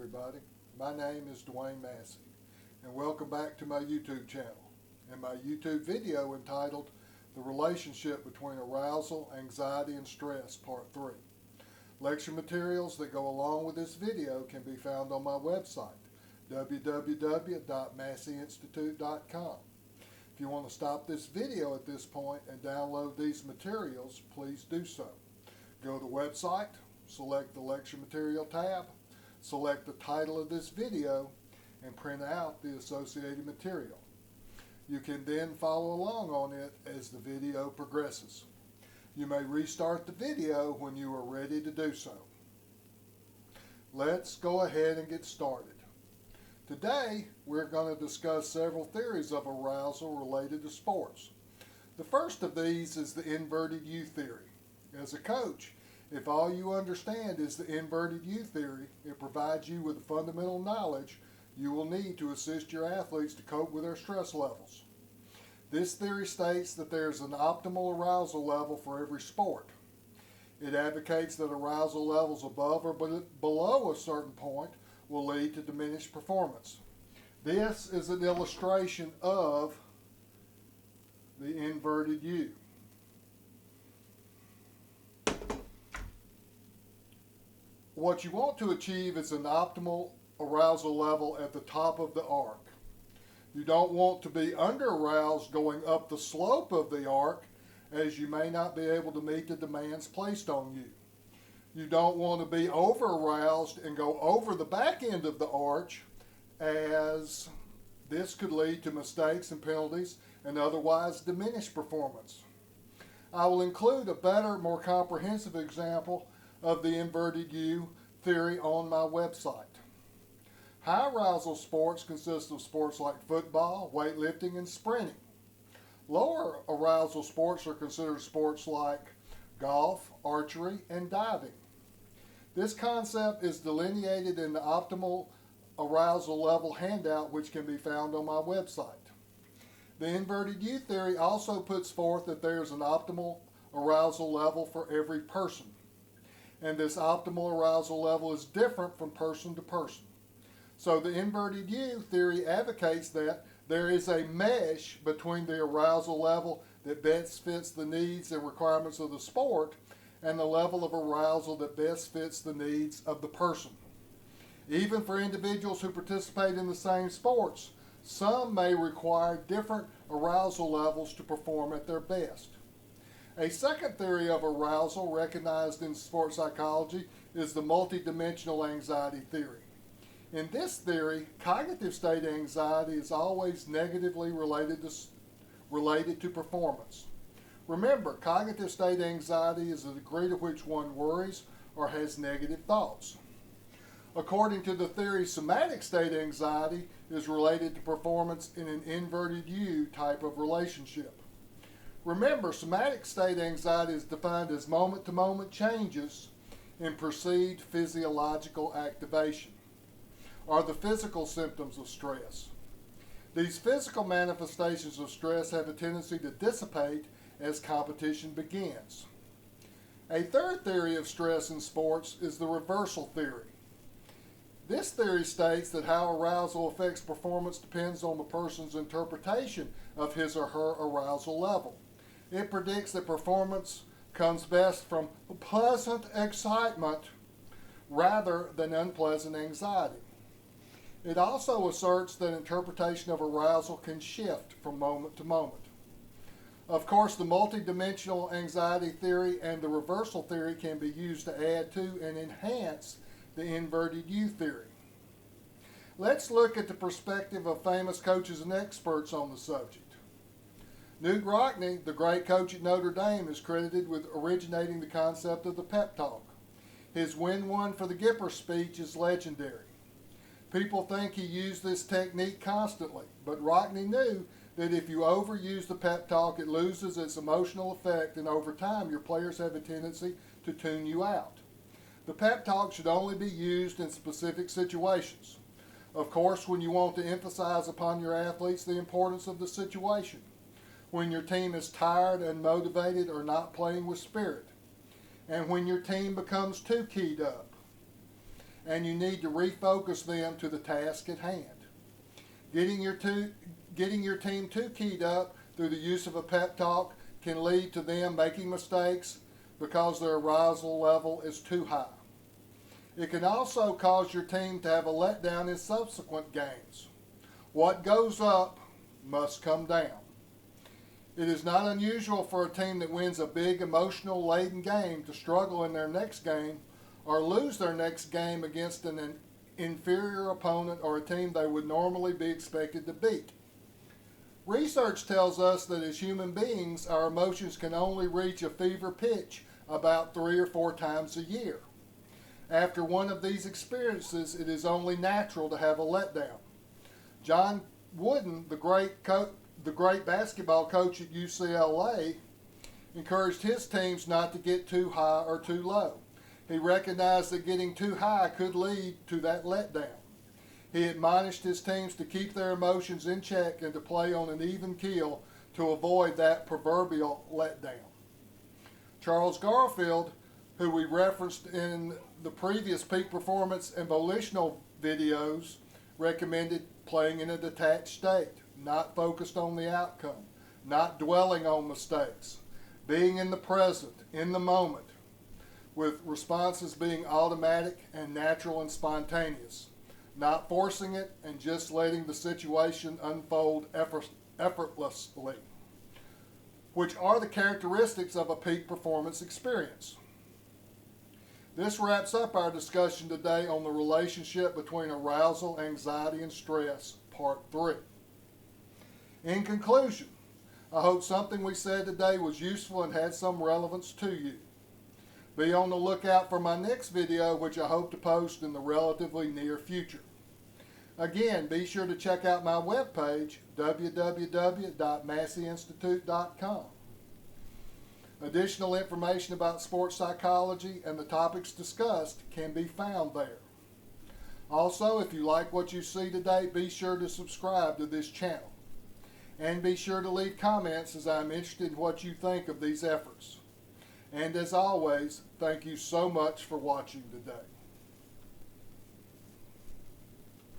everybody. My name is Dwayne Massey, and welcome back to my YouTube channel and my YouTube video entitled The Relationship Between Arousal, Anxiety, and Stress, Part 3. Lecture materials that go along with this video can be found on my website, www.masseyinstitute.com. If you want to stop this video at this point and download these materials, please do so. Go to the website, select the lecture material tab, select the title of this video, and print out the associated material. You can then follow along on it as the video progresses. You may restart the video when you are ready to do so. Let's go ahead and get started. Today, we're going to discuss several theories of arousal related to sports. The first of these is the inverted U theory. As a coach, if all you understand is the inverted U theory, it provides you with the fundamental knowledge you will need to assist your athletes to cope with their stress levels. This theory states that there is an optimal arousal level for every sport. It advocates that arousal levels above or below a certain point will lead to diminished performance. This is an illustration of the inverted U. What you want to achieve is an optimal arousal level at the top of the arc. You don't want to be under-aroused going up the slope of the arc, as you may not be able to meet the demands placed on you. You don't want to be over-aroused and go over the back end of the arch, as this could lead to mistakes and penalties and otherwise diminish performance. I will include a better, more comprehensive example of the inverted U theory on my website. High arousal sports consist of sports like football, weightlifting, and sprinting. Lower arousal sports are considered sports like golf, archery, and diving. This concept is delineated in the optimal arousal level handout, which can be found on my website. The inverted U theory also puts forth that there is an optimal arousal level for every person, and this optimal arousal level is different from person to person. So the inverted U theory advocates that there is a mesh between the arousal level that best fits the needs and requirements of the sport and the level of arousal that best fits the needs of the person. Even for individuals who participate in the same sports, some may require different arousal levels to perform at their best. A second theory of arousal recognized in sports psychology is the multidimensional anxiety theory. In this theory, cognitive state anxiety is always negatively related to performance. Remember, cognitive state anxiety is the degree to which one worries or has negative thoughts. According to the theory, somatic state anxiety is related to performance in an inverted U type of relationship. Remember, somatic state anxiety is defined as moment-to-moment changes in perceived physiological activation, or the physical symptoms of stress. These physical manifestations of stress have a tendency to dissipate as competition begins. A third theory of stress in sports is the reversal theory. This theory states that how arousal affects performance depends on the person's interpretation of his or her arousal level. It predicts that performance comes best from pleasant excitement rather than unpleasant anxiety. It also asserts that interpretation of arousal can shift from moment to moment. Of course, the multidimensional anxiety theory and the reversal theory can be used to add to and enhance the inverted U theory. Let's look at the perspective of famous coaches and experts on the subject. Newt Rockne, the great coach at Notre Dame, is credited with originating the concept of the pep talk. His "Win One for the Gipper" speech is legendary. People think he used this technique constantly, but Rockne knew that if you overuse the pep talk, it loses its emotional effect, and over time your players have a tendency to tune you out. The pep talk should only be used in specific situations. Of course, when you want to emphasize upon your athletes the importance of the situation, when your team is tired, unmotivated, or not playing with spirit, and when your team becomes too keyed up, and you need to refocus them to the task at hand. Getting your team too keyed up through the use of a pep talk can lead to them making mistakes because their arousal level is too high. It can also cause your team to have a letdown in subsequent games. What goes up must come down. It is not unusual for a team that wins a big emotional laden game to struggle in their next game or lose their next game against an inferior opponent or a team they would normally be expected to beat. Research tells us that as human beings, our emotions can only reach a fever pitch about 3 or 4 times a year. After one of these experiences, it is only natural to have a letdown. John Wooden, the great basketball coach at UCLA, encouraged his teams not to get too high or too low. He recognized that getting too high could lead to that letdown. He admonished his teams to keep their emotions in check and to play on an even keel to avoid that proverbial letdown. Charles Garfield, who we referenced in the previous peak performance and volitional videos, recommended playing in a detached state, not focused on the outcome, not dwelling on mistakes, being in the present, in the moment, with responses being automatic and natural and spontaneous, not forcing it and just letting the situation unfold effortlessly, which are the characteristics of a peak performance experience. This wraps up our discussion today on the relationship between arousal, anxiety, and stress, Part 3. In conclusion, I hope something we said today was useful and had some relevance to you. Be on the lookout for my next video, which I hope to post in the relatively near future. Again, be sure to check out my webpage, www.masseyinstitute.com. Additional information about sports psychology and the topics discussed can be found there. Also, if you like what you see today, be sure to subscribe to this channel. And be sure to leave comments, as I'm interested in what you think of these efforts. And as always, thank you so much for watching today.